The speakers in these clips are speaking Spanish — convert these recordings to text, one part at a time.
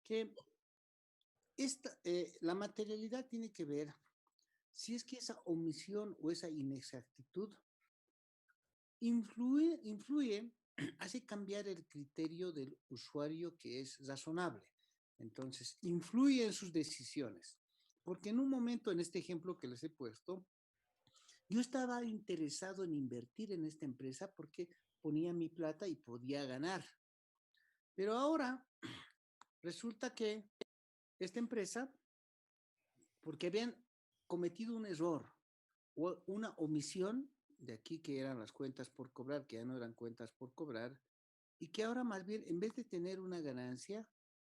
que la materialidad tiene que ver si es que esa omisión o esa inexactitud influye, hace cambiar el criterio del usuario que es razonable. Entonces, influye en sus decisiones. Porque en un momento, en este ejemplo que les he puesto, yo estaba interesado en invertir en esta empresa porque ponía mi plata y podía ganar. Pero ahora resulta que esta empresa, porque habían cometido un error o una omisión, de aquí que eran las cuentas por cobrar, que ya no eran cuentas por cobrar, y que ahora más bien, en vez de tener una ganancia,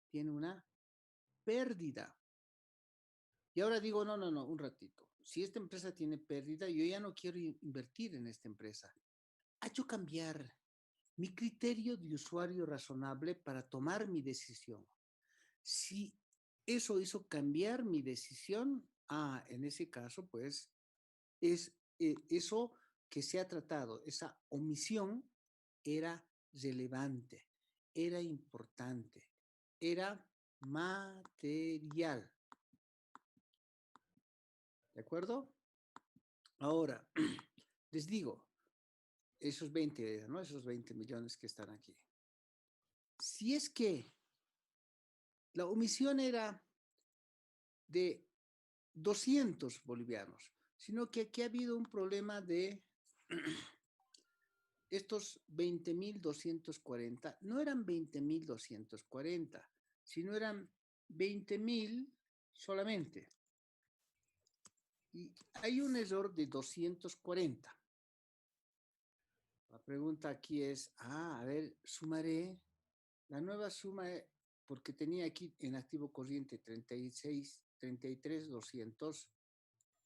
tiene una pérdida. Y ahora digo, no, no, no, un ratito. Si esta empresa tiene pérdida, yo ya no quiero invertir en esta empresa. Ha hecho cambiar mi criterio de usuario razonable para tomar mi decisión. Si eso hizo cambiar mi decisión, en ese caso, pues, es eso que se ha tratado, esa omisión era relevante, era importante, era material. ¿De acuerdo? Ahora, les digo, esos 20, ¿no? Esos 20 millones que están aquí. Si es que la omisión era de 200 bolivianos, sino que aquí ha habido un problema de estos 20.240, no eran 20.240, sino eran 20.000 solamente. Y hay un error de 240. La pregunta aquí es, a ver, sumaré la nueva suma, porque tenía aquí en activo corriente 36, 33, 200.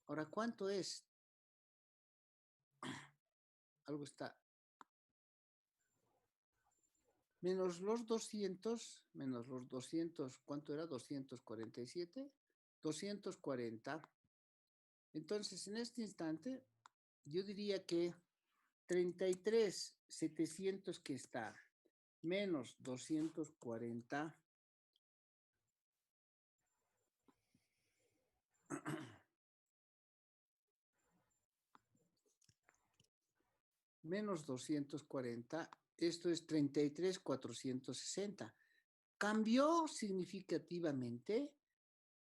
Ahora, ¿cuánto es? Algo está. Menos los 200, ¿cuánto era? 247, 240. Entonces, en este instante, yo diría que 33.700 que está, menos 240, menos 240, esto es 33.460. ¿Cambió significativamente?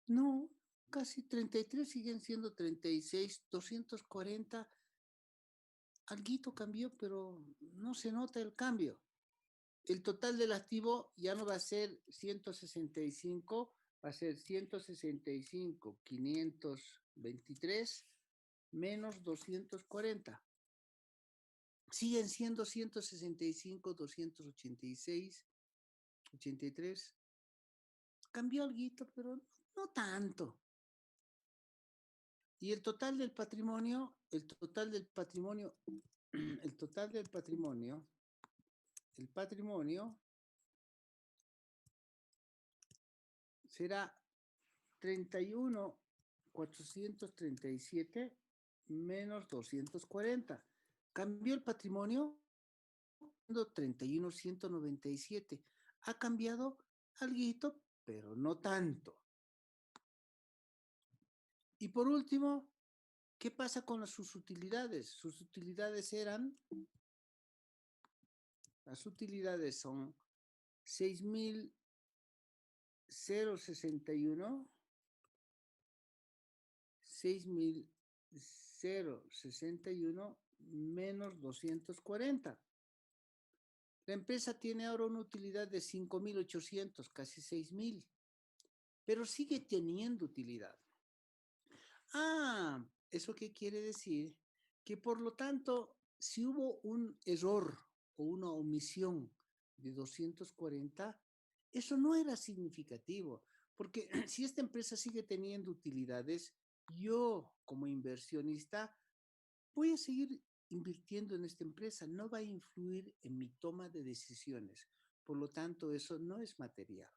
No, casi 33 siguen siendo 36.240. Alguito cambió, pero no se nota el cambio. El total del activo ya no va a ser 165, va a ser 165.523 menos 240. Siguen siendo 165.286, 83. Cambió algo, pero no tanto. Y el total del patrimonio, el total del patrimonio será 31.437 menos 240. Cambió el patrimonio 31.197. Ha cambiado algo, pero no tanto. Y por último, ¿qué pasa con sus utilidades? Sus utilidades son 6.061, 6.061 menos 240. La empresa tiene ahora una utilidad de 5.800, casi 6.000, pero sigue teniendo utilidad. ¿Eso qué quiere decir? Que por lo tanto, si hubo un error o una omisión de 240, eso no era significativo, porque si esta empresa sigue teniendo utilidades, yo como inversionista voy a seguir invirtiendo en esta empresa, no va a influir en mi toma de decisiones. Por lo tanto, eso no es material.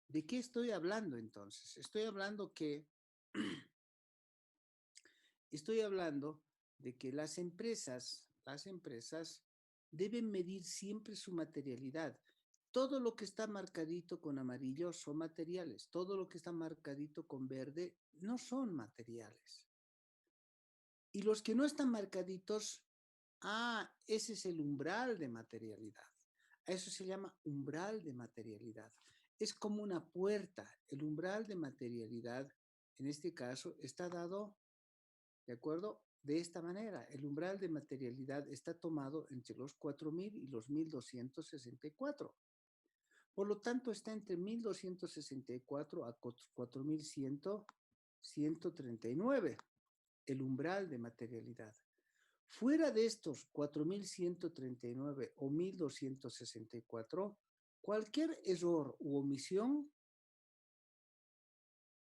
¿De qué estoy hablando entonces? Estoy hablando de que las empresas deben medir siempre su materialidad. Todo lo que está marcadito con amarillo son materiales. Todo lo que está marcadito con verde no son materiales. Y los que no están marcaditos, ese es el umbral de materialidad. A eso se llama umbral de materialidad. Es como una puerta. El umbral de materialidad, en este caso, está dado, ¿de acuerdo? De esta manera. El umbral de materialidad está tomado entre los 4.000 y los 1.264. Por lo tanto, está entre 1.264 a 4.139, el umbral de materialidad. Fuera de estos 4.139 o 1.264, cualquier error u omisión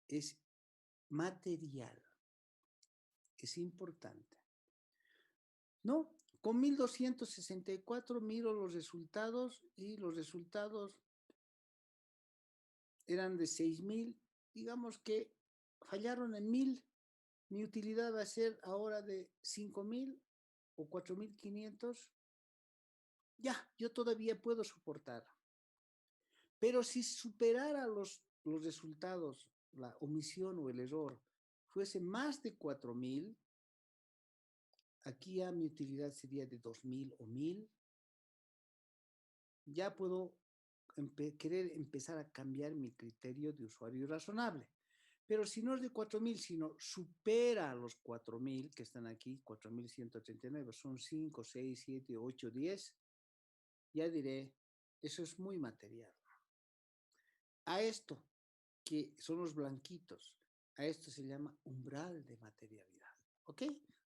es material, es importante. ¿No? Con 1.264 miro los resultados y los resultados eran de 6.000, digamos que fallaron en 1.000. Mi utilidad va a ser ahora de 5.000 o 4.500. Ya, yo todavía puedo soportar. Pero si superara los resultados, la omisión o el error, fuese más de 4.000, aquí ya mi utilidad sería de 2.000 o 1.000. Ya puedo querer empezar a cambiar mi criterio de usuario razonable. Pero si no es de 4.000, sino supera los 4.000 que están aquí, 4.139, son 5, 6, 7, 8, 10, ya diré, eso es muy material. A esto, que son los blanquitos, a esto se llama umbral de materialidad. ¿Ok?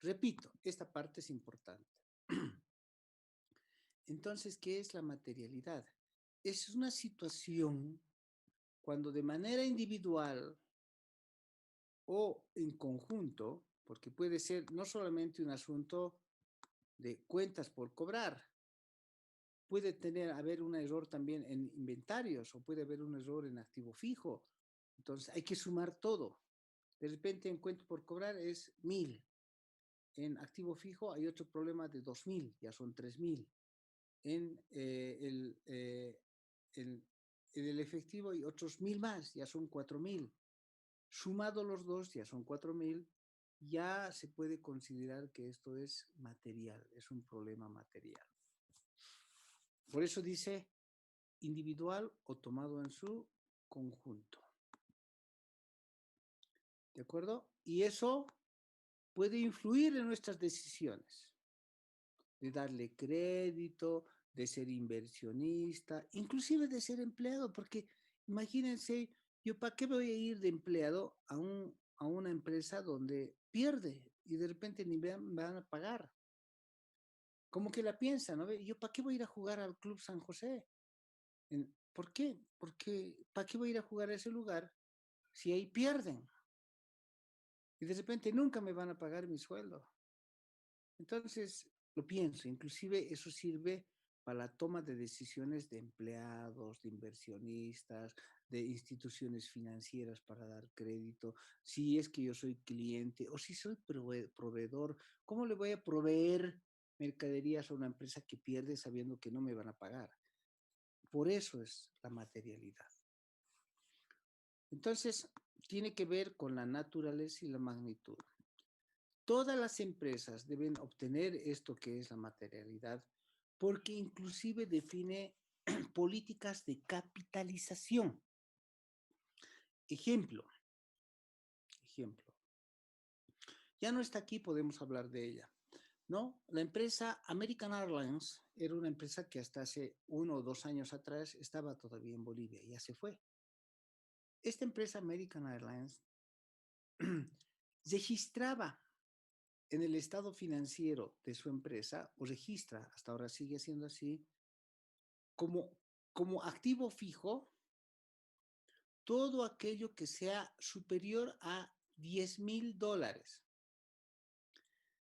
Repito, esta parte es importante. Entonces, ¿qué es la materialidad? Es una situación cuando de manera individual o en conjunto, porque puede ser no solamente un asunto de cuentas por cobrar, puede haber un error también en inventarios o puede haber un error en activo fijo. Entonces hay que sumar todo. De repente en cuenta por cobrar es 1.000. En activo fijo hay otro problema de 2.000, ya son 3.000. En el efectivo hay otros 1.000 más, ya son 4.000. Sumado los dos, ya son 4.000. Ya se puede considerar que esto es material, es un problema material. Por eso dice individual o tomado en su conjunto. ¿De acuerdo? Y eso puede influir en nuestras decisiones, de darle crédito, de ser inversionista, inclusive de ser empleado, porque imagínense, yo para qué voy a ir de empleado a una empresa donde pierde y de repente ni me van a pagar. Como que la piensa, ¿no? Yo para qué voy a ir a jugar al Club San José. ¿Por qué? Porque ¿para qué voy a ir a jugar a ese lugar si ahí pierden? Y de repente nunca me van a pagar mi sueldo. Entonces, lo pienso, inclusive eso sirve para la toma de decisiones de empleados, de inversionistas, de instituciones financieras para dar crédito, si es que yo soy cliente o si soy proveedor, ¿cómo le voy a proveer mercaderías a una empresa que pierde sabiendo que no me van a pagar? Por eso es la materialidad. Entonces, tiene que ver con la naturaleza y la magnitud. Todas las empresas deben obtener esto que es la materialidad, porque inclusive define políticas de capitalización. Ejemplo. Ya no está aquí, podemos hablar de ella. ¿No? La empresa American Airlines era una empresa que hasta hace 1 o 2 años atrás estaba todavía en Bolivia, ya se fue. Esta empresa American Airlines registraba en el estado financiero de su empresa, o registra, hasta ahora sigue siendo así, como activo fijo, todo aquello que sea superior a $10.000.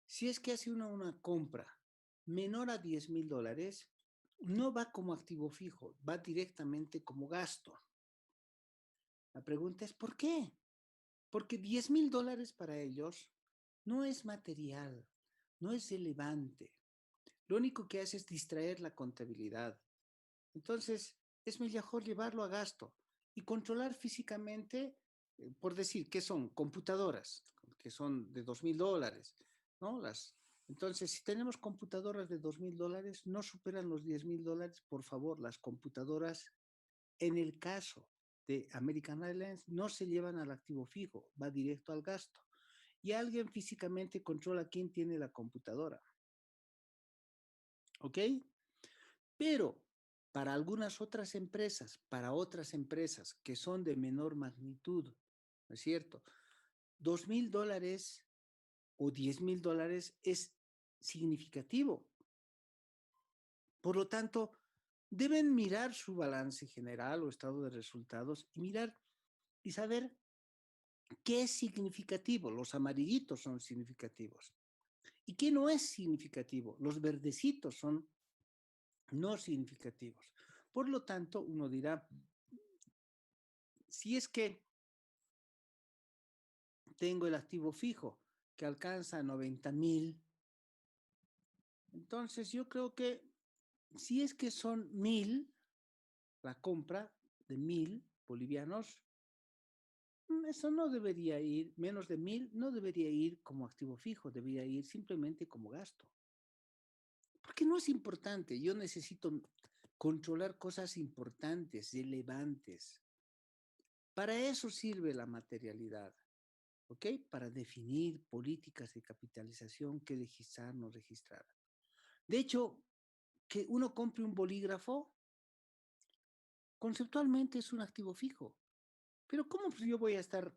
Si es que hace una compra menor a $10.000, no va como activo fijo, va directamente como gasto. La pregunta es, ¿por qué? Porque $10.000 para ellos no es material, no es relevante. Lo único que hace es distraer la contabilidad. Entonces, es mejor llevarlo a gasto y controlar físicamente, por decir, ¿qué son? Computadoras, que son de $2,000, ¿no? Entonces, si tenemos computadoras de $2,000, no superan los $10,000, por favor, las computadoras, en el caso de American Airlines, no se llevan al activo fijo, va directo al gasto. Y alguien físicamente controla quién tiene la computadora. ¿Ok? Pero para algunas otras empresas, para otras empresas que son de menor magnitud, ¿no es cierto? $2,000 o $10,000 es significativo. Por lo tanto, deben mirar su balance general o estado de resultados y mirar y saber qué es significativo. Los amarillitos son significativos. ¿Y qué no es significativo? Los verdecitos son no significativos. Por lo tanto, uno dirá, si es que tengo el activo fijo que alcanza 90,000, entonces yo creo que si es que son 1,000, la compra de 1,000 bolivianos, eso no debería ir, menos de 1,000, no debería ir como activo fijo, debería ir simplemente como gasto. Porque no es importante, yo necesito controlar cosas importantes, relevantes. Para eso sirve la materialidad, ¿ok? Para definir políticas de capitalización, qué registrar, no registrar. De hecho, que uno compre un bolígrafo, conceptualmente es un activo fijo. Pero ¿cómo yo voy a estar,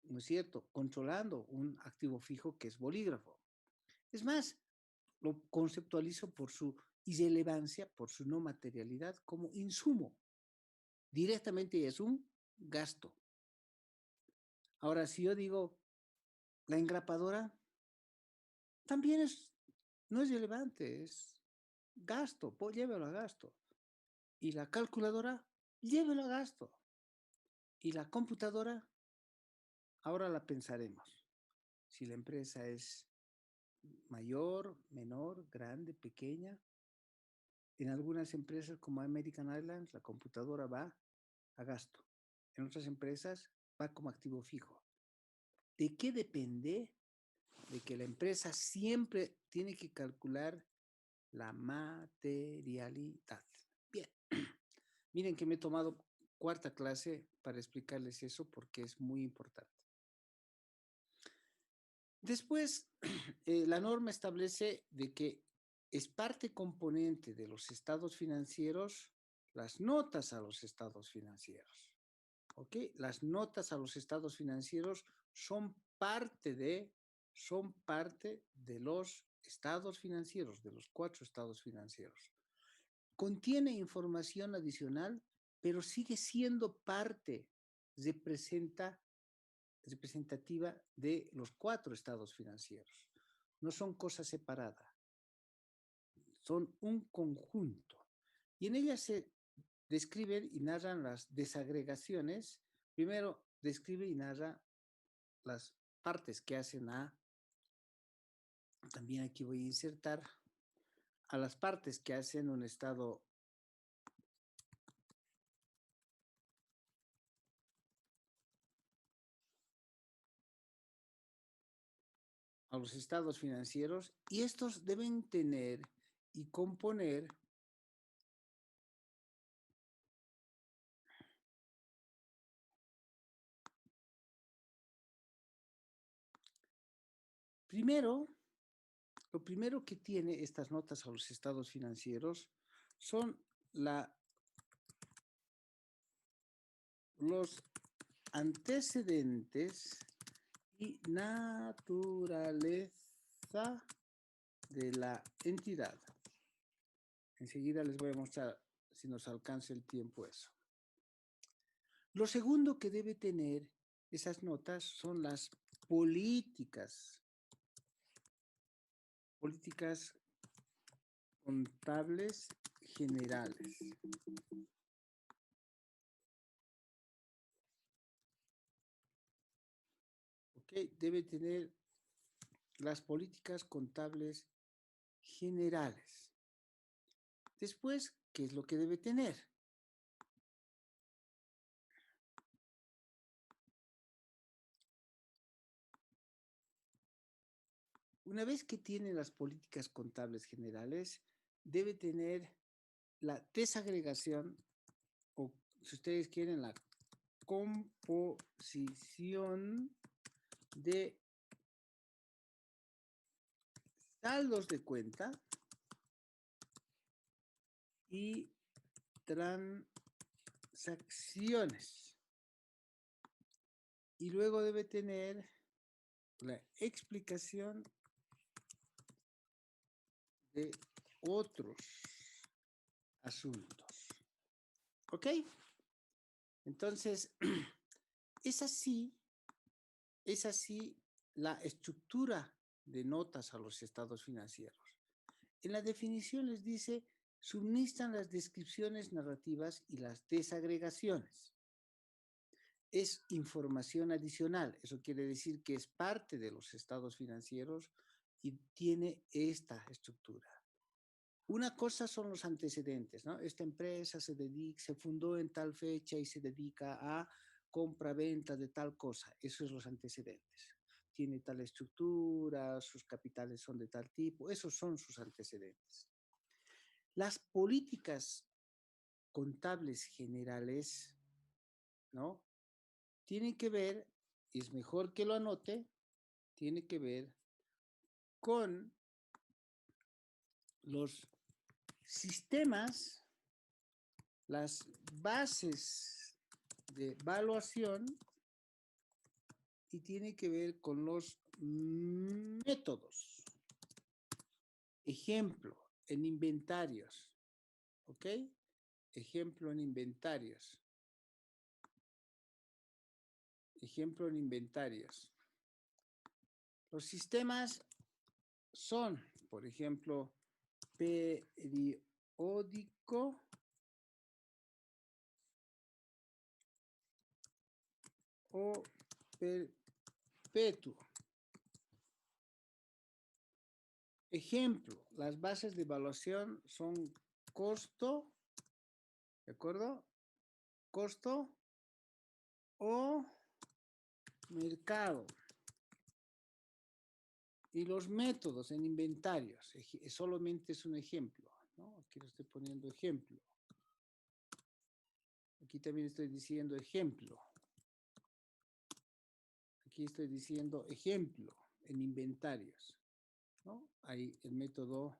no es cierto, controlando un activo fijo que es bolígrafo? Es más, lo conceptualizo por su irrelevancia, por su no materialidad, como insumo. Directamente es un gasto. Ahora, si yo digo, la engrapadora también no es relevante, es gasto, pues llévelo a gasto. Y la calculadora, llévelo a gasto. Y la computadora, ahora la pensaremos. Si la empresa es mayor, menor, grande, pequeña. En algunas empresas como American Airlines, la computadora va a gasto. En otras empresas va como activo fijo. ¿De qué depende? De que la empresa siempre tiene que calcular la materialidad. Bien, miren que me he tomado cuarta clase para explicarles eso porque es muy importante. Después, la norma establece de que es parte componente de los estados financieros las notas a los estados financieros. ¿Ok? Las notas a los estados financieros son parte de los estados financieros, de los 4 estados financieros. Contiene información adicional, pero sigue siendo parte, representativa de los 4 estados financieros. No son cosas separadas, son un conjunto. Y en ellas se describen y narran las desagregaciones. Primero, describe y narra las partes que hacen también aquí voy a insertar, a las partes que hacen un estado a los estados financieros, y estos deben tener y componer lo primero que tiene estas notas a los estados financieros son los antecedentes y naturaleza de la entidad. Enseguida les voy a mostrar si nos alcanza el tiempo eso. Lo segundo que debe tener esas notas son las políticas contables generales. ¿Ok? Debe tener las políticas contables generales. Después, ¿qué es lo que debe tener? Una vez que tiene las políticas contables generales, debe tener la desagregación o, si ustedes quieren, la composición de saldos de cuenta y transacciones. Y luego debe tener la explicación de otros asuntos. ¿Ok? Entonces, es así la estructura de notas a los estados financieros. En la definición les dice, suministran las descripciones narrativas y las desagregaciones. Es información adicional, eso quiere decir que es parte de los estados financieros y tiene esta estructura. Una cosa son los antecedentes, ¿no? Esta empresa se fundó en tal fecha y se dedica a compra-venta de tal cosa. Eso es los antecedentes. Tiene tal estructura, sus capitales son de tal tipo. Esos son sus antecedentes. Las políticas contables generales, ¿no? Tienen que ver, y es mejor que lo anote, tiene que ver con los sistemas, las bases de evaluación y tiene que ver con los métodos. Ejemplo, en inventarios, ¿ok? Ejemplo en inventarios. Ejemplo en inventarios. Los sistemas son, por ejemplo, periódico, o perpetuo. Ejemplo, las bases de evaluación son costo, ¿de acuerdo? Costo o mercado. Y los métodos en inventarios, solamente es un ejemplo, ¿no? Aquí lo estoy poniendo ejemplo. Aquí también estoy diciendo ejemplo. Aquí estoy diciendo ejemplo en inventarios, ¿no? Hay el método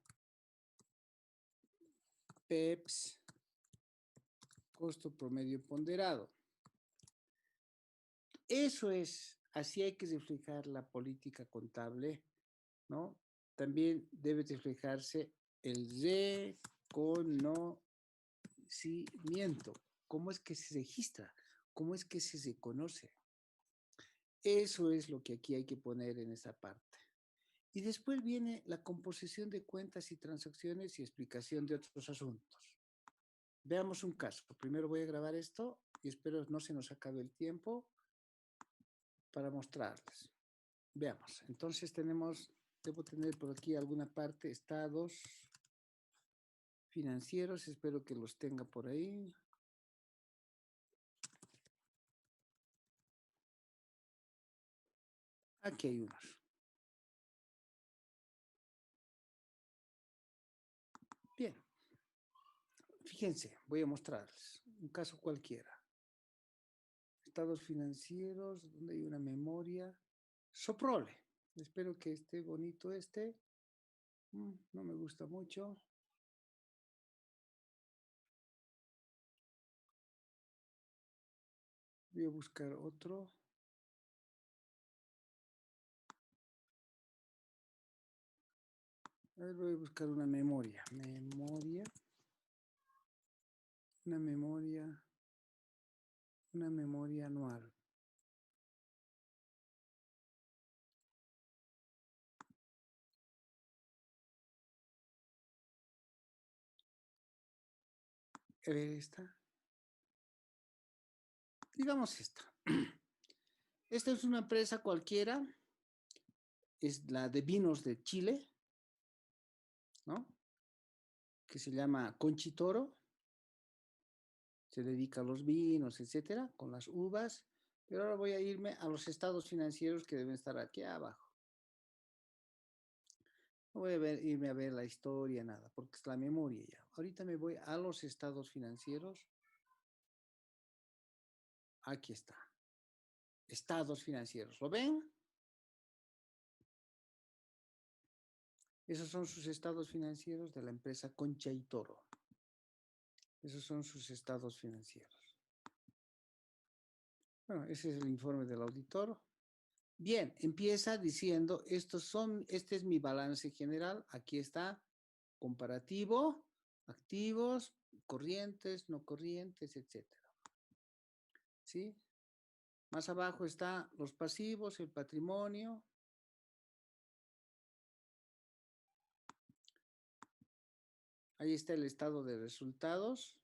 PEPS, costo promedio ponderado. Eso es, así hay que reflejar la política contable, ¿no? También debe reflejarse el reconocimiento. ¿Cómo es que se registra? ¿Cómo es que se reconoce? Eso es lo que aquí hay que poner en esa parte. Y después viene la composición de cuentas y transacciones y explicación de otros asuntos. Veamos un caso. Primero voy a grabar esto y espero no se nos acabe el tiempo para mostrarles. Veamos. Entonces debo tener por aquí alguna parte, estados financieros. Espero que los tenga por ahí. Aquí hay unos. Bien. Fíjense, voy a mostrarles un caso cualquiera. Estados financieros, donde hay una memoria. Soprole. Espero que esté bonito este. No me gusta mucho. Voy a buscar otro. A ver, voy a buscar una memoria. Una memoria anual. A ver esta. Digamos esta. Esta es una empresa cualquiera. Es la de vinos de Chile, ¿no? Que se llama Conchitoro. Se dedica a los vinos, etcétera, con las uvas. Pero ahora voy a irme a los estados financieros que deben estar aquí abajo. No voy a irme a ver la historia, nada, porque es la memoria ya. Ahorita me voy a los estados financieros. Aquí está. Estados financieros. ¿Lo ven? Esos son sus estados financieros de la empresa Concha y Toro. Esos son sus estados financieros. Bueno, ese es el informe del auditor. Bien, empieza diciendo, este es mi balance general. Aquí está, comparativo, activos, corrientes, no corrientes, etcétera. ¿Sí? Más abajo está los pasivos, el patrimonio. Ahí está el estado de resultados.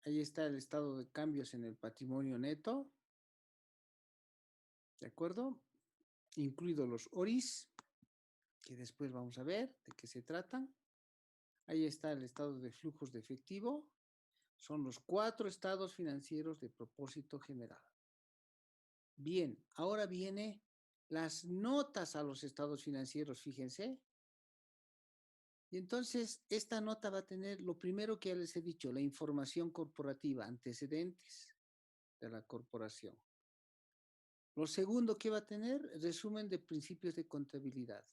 Ahí está el estado de cambios en el patrimonio neto. ¿De acuerdo? Incluidos los ORIs, que después vamos a ver de qué se tratan. Ahí está el estado de flujos de efectivo. Son los 4 estados financieros de propósito general. Bien, ahora viene las notas a los estados financieros, fíjense. Y entonces esta nota va a tener lo primero que ya les he dicho, la información corporativa, antecedentes de la corporación. Lo segundo que va a tener, resumen de principios de contabilidad,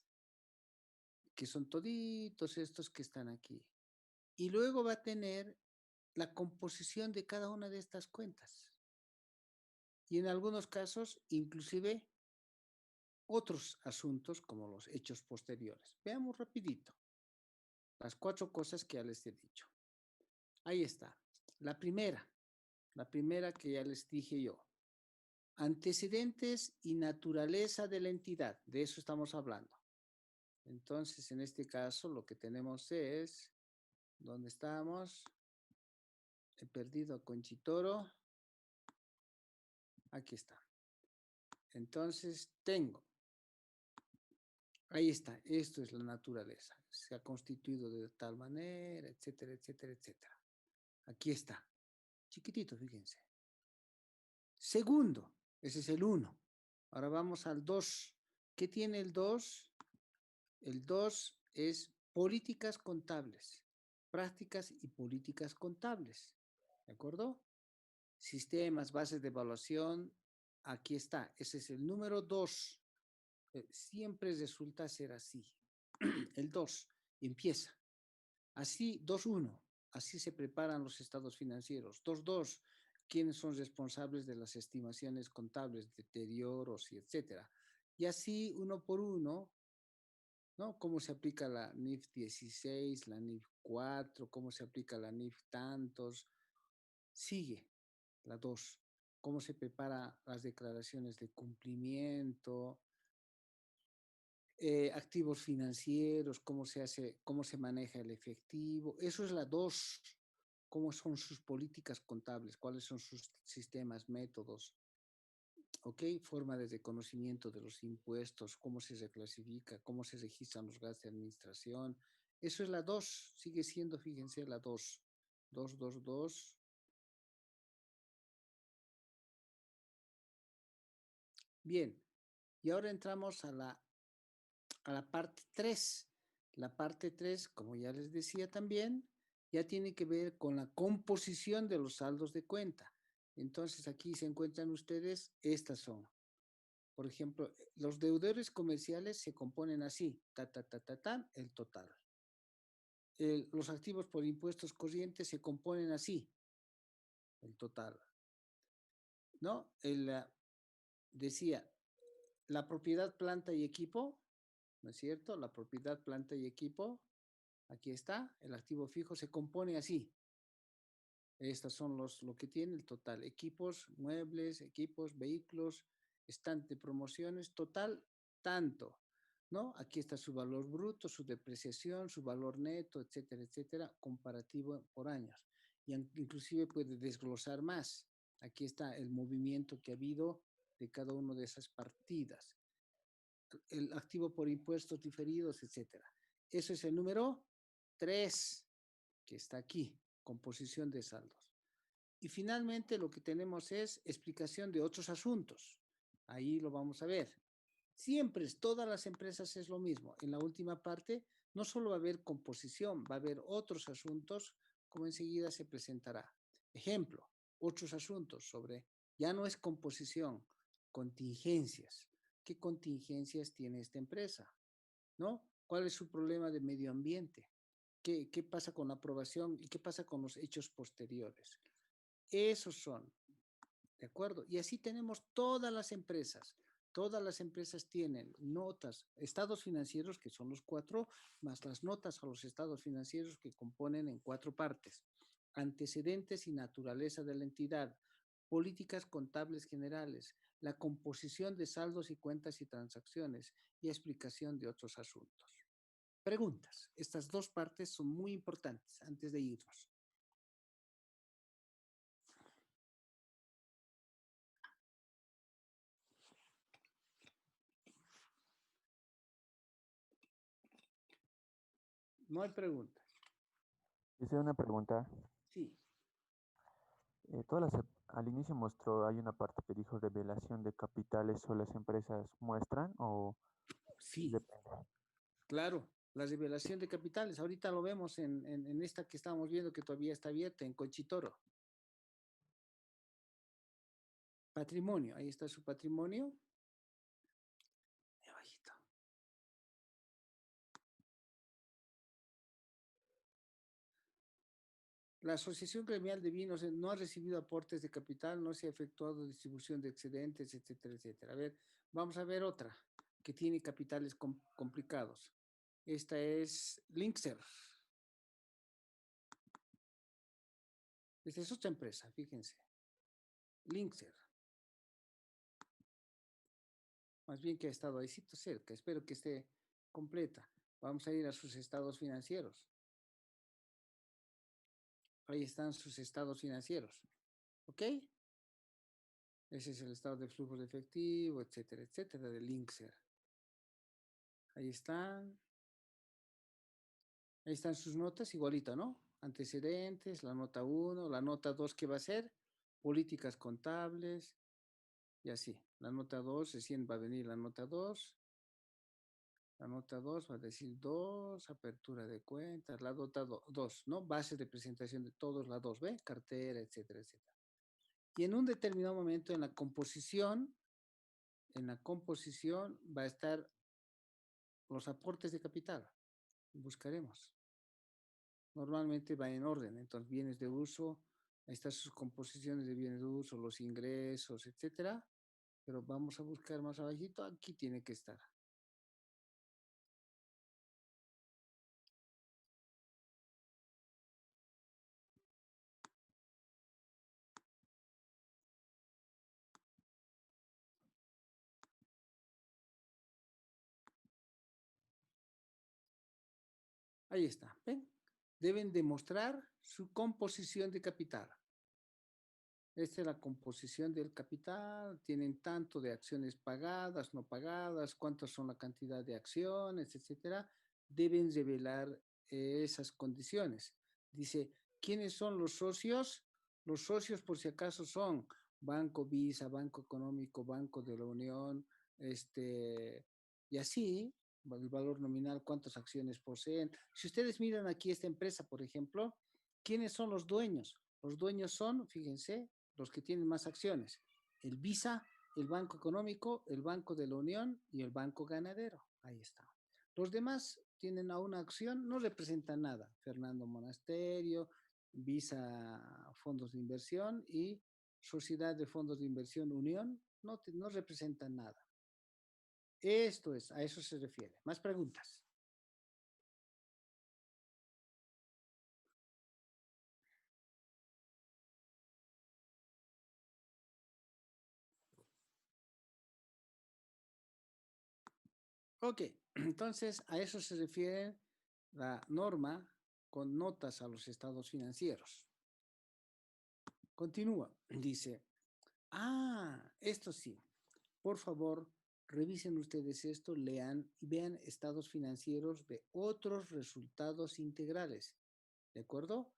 que son toditos estos que están aquí. Y luego va a tener la composición de cada una de estas cuentas. Y en algunos casos, inclusive, otros asuntos como los hechos posteriores. Veamos rapidito las 4 cosas que ya les he dicho. Ahí está. La primera que ya les dije yo. Antecedentes y naturaleza de la entidad. De eso estamos hablando. Entonces, en este caso, lo que tenemos es, ¿dónde estamos? He perdido a Conchitoro. Aquí está. Entonces, tengo. Ahí está. Esto es la naturaleza. Se ha constituido de tal manera, etcétera, etcétera, etcétera. Aquí está. Chiquitito, fíjense. Segundo, ese es el 1. Ahora vamos al 2. ¿Qué tiene el 2? El 2 es políticas contables, prácticas y políticas contables. ¿De acuerdo? Sistemas, bases de evaluación. Aquí está. Ese es el número 2. Siempre resulta ser así. El 2 empieza. Así, 2-1. Así se preparan los estados financieros. 2-2. ¿Quiénes son responsables de las estimaciones contables, deterioros y etcétera? Y así, uno por uno, ¿no? Cómo se aplica la NIF 16, la NIF 4, cómo se aplica la NIF tantos. Sigue la 2. Cómo se prepara las declaraciones de cumplimiento, activos financieros, cómo se hace, cómo se maneja el efectivo. Eso es la 2. Cómo son sus políticas contables, cuáles son sus sistemas, métodos, ¿ok? Forma de reconocimiento de los impuestos, cómo se reclasifica, cómo se registran los gastos de administración. Eso es la 2, sigue siendo, fíjense, la 2. 2, 2, 2. Bien, y ahora entramos a la parte 3. La parte 3, como ya les decía también, ya tiene que ver con la composición de los saldos de cuenta. Entonces aquí se encuentran ustedes, estas son. Por ejemplo, los deudores comerciales se componen así, el total. Los activos por impuestos corrientes se componen así, el total. ¿No? Decía, la propiedad, planta y equipo, ¿no es cierto? La propiedad, planta y equipo, aquí está, el activo fijo se compone así. Estas son lo que tiene el total. Equipos, muebles, equipos, vehículos, estante, promociones, total, tanto, ¿no? Aquí está su valor bruto, su depreciación, su valor neto, etcétera, etcétera, comparativo por años. Y inclusive puede desglosar más. Aquí está el movimiento que ha habido de cada una de esas partidas. El activo por impuestos diferidos, etcétera. Eso es el número 3, que está aquí, composición de saldos. Y finalmente lo que tenemos es explicación de otros asuntos. Ahí lo vamos a ver. Siempre, todas las empresas es lo mismo. En la última parte, no solo va a haber composición, va a haber otros asuntos, como enseguida se presentará. Ejemplo, otros asuntos sobre, ya no es composición, contingencias. ¿Qué contingencias tiene esta empresa? ¿No? ¿Cuál es su problema de medio ambiente? ¿Qué pasa con la aprobación y qué pasa con los hechos posteriores? Esos son, ¿de acuerdo? Y así tenemos todas las empresas. Todas las empresas tienen notas, estados financieros, que son los cuatro, más las notas a los estados financieros que componen en cuatro partes. Antecedentes y naturaleza de la entidad, políticas contables generales, la composición de saldos y cuentas y transacciones y explicación de otros asuntos. Preguntas. Estas dos partes son muy importantes antes de irnos. No hay preguntas. Hice una pregunta. Sí, Al inicio mostró, hay una parte que dijo revelación de capitales o las empresas muestran o sí, depende. claro. La revelación de capitales. Ahorita lo vemos en esta que estamos viendo que todavía está abierta, en Conchitoro. Patrimonio. Ahí está su patrimonio. Abajito. La Asociación Gremial de Vinos no ha recibido aportes de capital, no se ha efectuado distribución de excedentes, etcétera, etcétera. A ver, vamos a ver otra que tiene capitales complicados. Esta es Linkser. Esta es otra empresa, fíjense. Linkser. Más bien que ha estado ahí cerca. Espero que esté completa. Vamos a ir a sus estados financieros. Ahí están sus estados financieros. ¿Ok? Ese es el estado de flujo de efectivo, etcétera, etcétera, de Linkser. Ahí están. Ahí están sus notas, igualito, ¿no? Antecedentes, la nota 1, la nota 2, ¿qué va a ser? Políticas contables, y así. La nota 2, recién va a venir la nota 2. La nota 2 va a decir 2, apertura de cuentas, la nota 2, ¿no? Base de presentación de todos, la 2, ¿ve? Cartera, etcétera, etcétera. Y en un determinado momento en la composición va a estar los aportes de capital. Buscaremos. Normalmente va en orden, entonces bienes de uso, ahí están sus composiciones de bienes de uso, los ingresos, etcétera. Pero vamos a buscar más abajito, aquí tiene que estar. Ahí está, ¿ven? Deben demostrar su composición de capital. Esta es la composición del capital, tienen tanto de acciones pagadas, no pagadas, cuántas son la cantidad de acciones, etcétera. Deben revelar esas condiciones. Dice, ¿quiénes son los socios? Los socios, por si acaso, son Banco Visa, Banco Económico, Banco de la Unión, y así, el valor nominal, cuántas acciones poseen. Si ustedes miran aquí esta empresa, por ejemplo, ¿quiénes son los dueños? Los dueños son, fíjense, los que tienen más acciones, el Visa, el Banco Económico, el Banco de la Unión y el Banco Ganadero. Ahí está. Los demás tienen a una acción, no representan nada. Fernando Monasterio, Visa Fondos de Inversión y Sociedad de Fondos de Inversión Unión, no representan nada. Esto es, a eso se refiere. ¿Más preguntas? Ok, entonces a eso se refiere la norma con notas a los estados financieros. Continúa, dice, esto sí, por favor, revisen ustedes esto, lean y vean estados financieros de otros resultados integrales, ¿de acuerdo?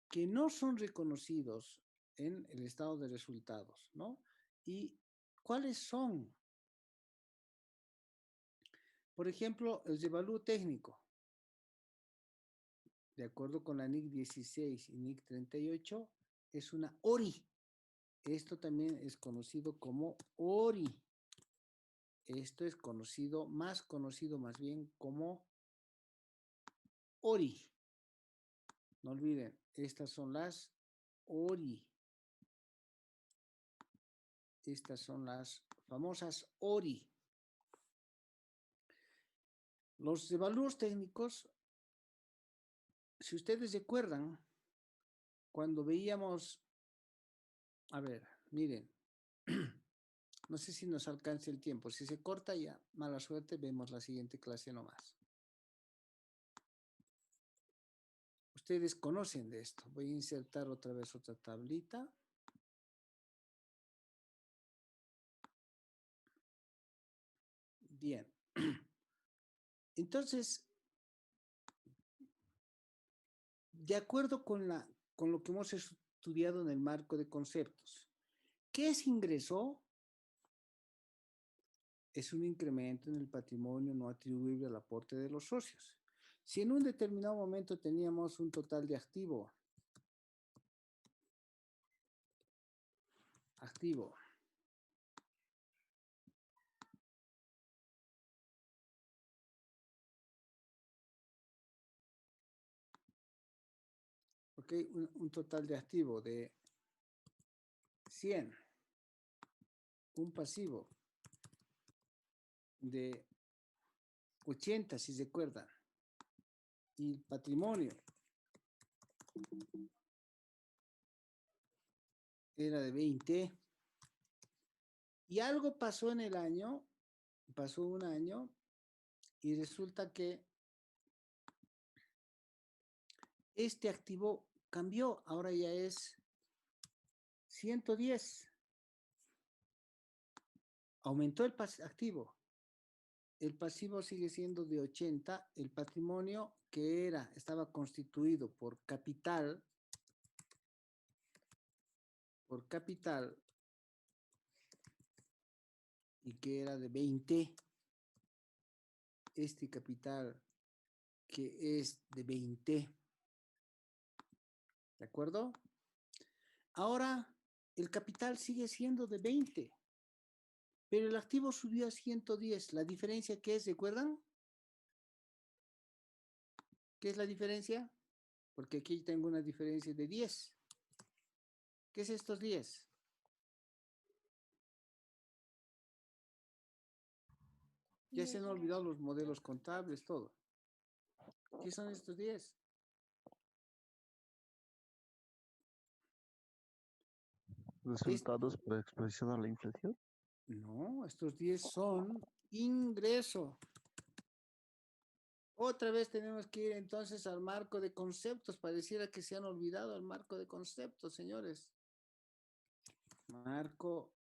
Que no son reconocidos en el estado de resultados, ¿no? ¿Y cuáles son? Por ejemplo, el revalúo técnico, de acuerdo con la NIC 16 y NIC 38, es una ORI. Esto también es conocido como ORI. Esto es conocido más bien como ORI. No olviden, estas son las ORI. Estas son las famosas ORI. Los evalúos técnicos, si ustedes recuerdan, cuando veíamos, a ver, miren, no sé si nos alcance el tiempo. Si se corta ya, mala suerte, vemos la siguiente clase nomás. Ustedes conocen de esto. Voy a insertar otra vez otra tablita. Bien. Entonces, de acuerdo con lo que hemos estudiado en el marco de conceptos, ¿qué es ingreso? Es un incremento en el patrimonio no atribuible al aporte de los socios. Si en un determinado momento teníamos un total de activo, ok, un total de activo de 100, un pasivo de 80, si se acuerdan, y el patrimonio era de 20, y algo pasó en el año, pasó un año, y resulta que este activo cambió, ahora ya es 110. Aumentó el activo. El pasivo sigue siendo de 80. El patrimonio que estaba constituido por capital, y que era de 20. Este capital que es de 20. ¿De acuerdo? Ahora el capital sigue siendo de 20, pero el activo subió a 110. ¿La diferencia qué es? ¿Recuerdan? ¿Qué es la diferencia? Porque aquí tengo una diferencia de 10. ¿Qué es estos 10? Ya se han olvidado los modelos contables, todo. ¿Qué son estos 10? ¿Resultados por exposición a la inflación? No, estos 10 son ingreso. Otra vez tenemos que ir entonces al marco de conceptos. Pareciera que se han olvidado el marco de conceptos, señores. Marco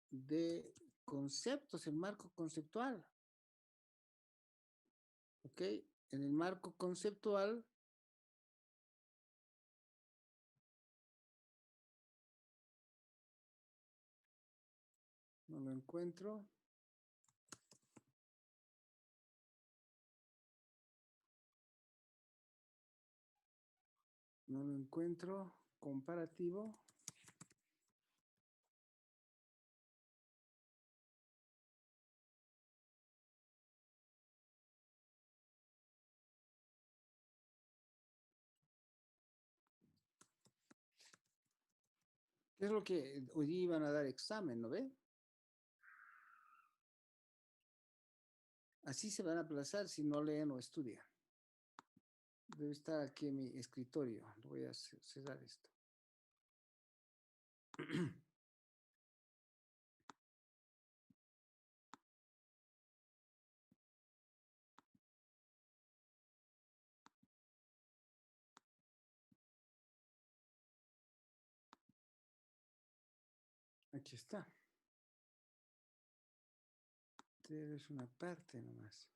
de conceptos, el marco conceptual. ¿Ok? En el marco conceptual no lo encuentro. No lo encuentro. Comparativo. ¿Qué es lo que hoy día iban a dar examen, no ve? Así se van a aplazar si no leen o estudian. Debe estar aquí en mi escritorio. Voy a cerrar esto. Aquí está. Es una parte nomás.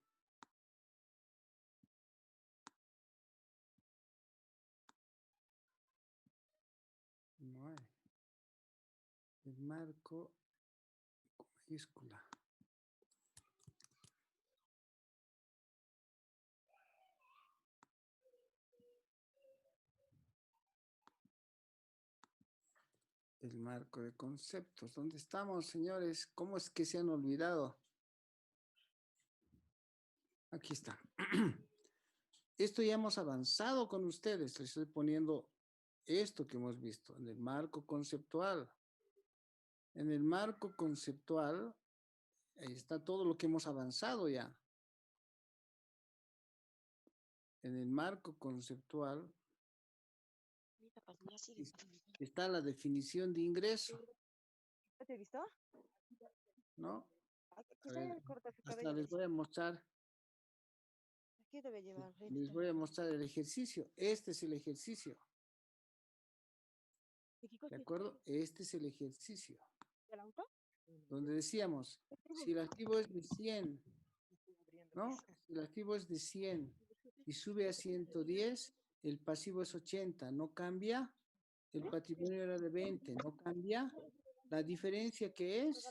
No hay. El marco con mayúscula. El marco de conceptos. ¿Dónde estamos, señores? ¿Cómo es que se han olvidado? Aquí está. Esto ya hemos avanzado con ustedes. Les estoy poniendo esto que hemos visto en el marco conceptual. En el marco conceptual, ahí está todo lo que hemos avanzado ya. En el marco conceptual está la definición de ingreso, ¿Te he visto? ¿no? A ver, Corta su hasta cabello. les voy a mostrar. Aquí debe llevar. Les voy a mostrar el ejercicio. Este es el ejercicio. ¿De acuerdo? Este es el ejercicio. ¿El auto? Donde decíamos, si el activo es de 100, ¿no? Si el activo es de 100 y sube a 110, el pasivo es 80, ¿no cambia? El patrimonio era de 20, ¿no cambia? La diferencia que es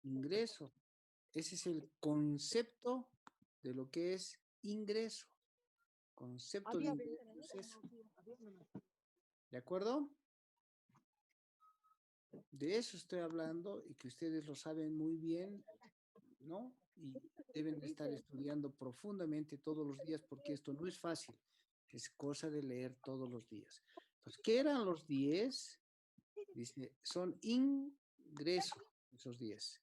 ingreso. Ese es el concepto de lo que es ingreso. Concepto de ingreso es eso. ¿De acuerdo? De eso estoy hablando y que ustedes lo saben muy bien, ¿no? Y deben de estar estudiando profundamente todos los días porque esto no es fácil. Es cosa de leer todos los días. Entonces, ¿qué eran los 10? Dice, son ingresos, esos 10.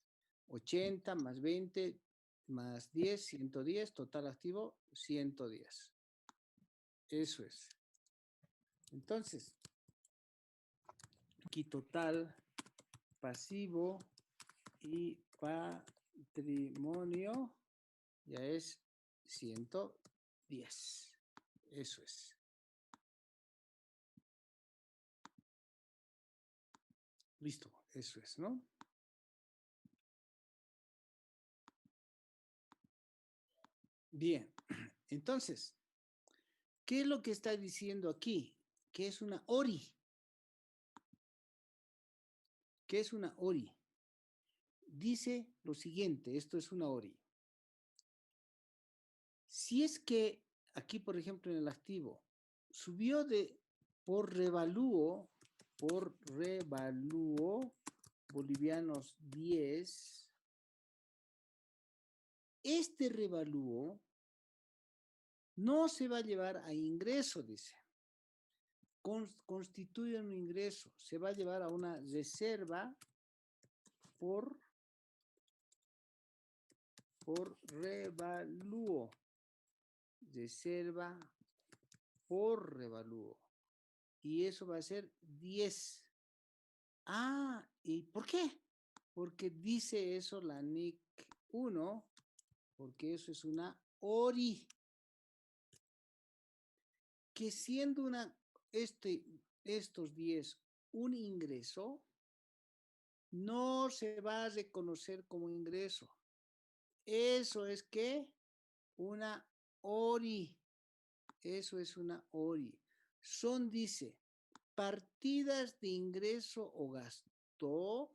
80 más 20 más 10, 110, total activo, 110. Eso es. Entonces, aquí total, pasivo y patrimonio ya es 110. Eso es. Listo, eso es, ¿no? Bien, entonces, ¿qué es lo que está diciendo aquí? ¿Qué es una ORI? ¿Qué es una ORI? Dice lo siguiente, esto es una ORI. Si es que aquí, por ejemplo, en el activo, subió por revalúo bolivianos 10, este revalúo no se va a llevar a ingreso, dice. Constituye un ingreso, se va a llevar a una reserva por revalúo. Reserva por revalúo. Y eso va a ser 10. Ah, ¿y por qué? Porque dice eso la NIC 1, porque eso es una ORI. Que siendo estos 10 un ingreso, no se va a reconocer como ingreso. Eso es que una ORI. Eso es una ORI. Son, dice, partidas de ingreso o gasto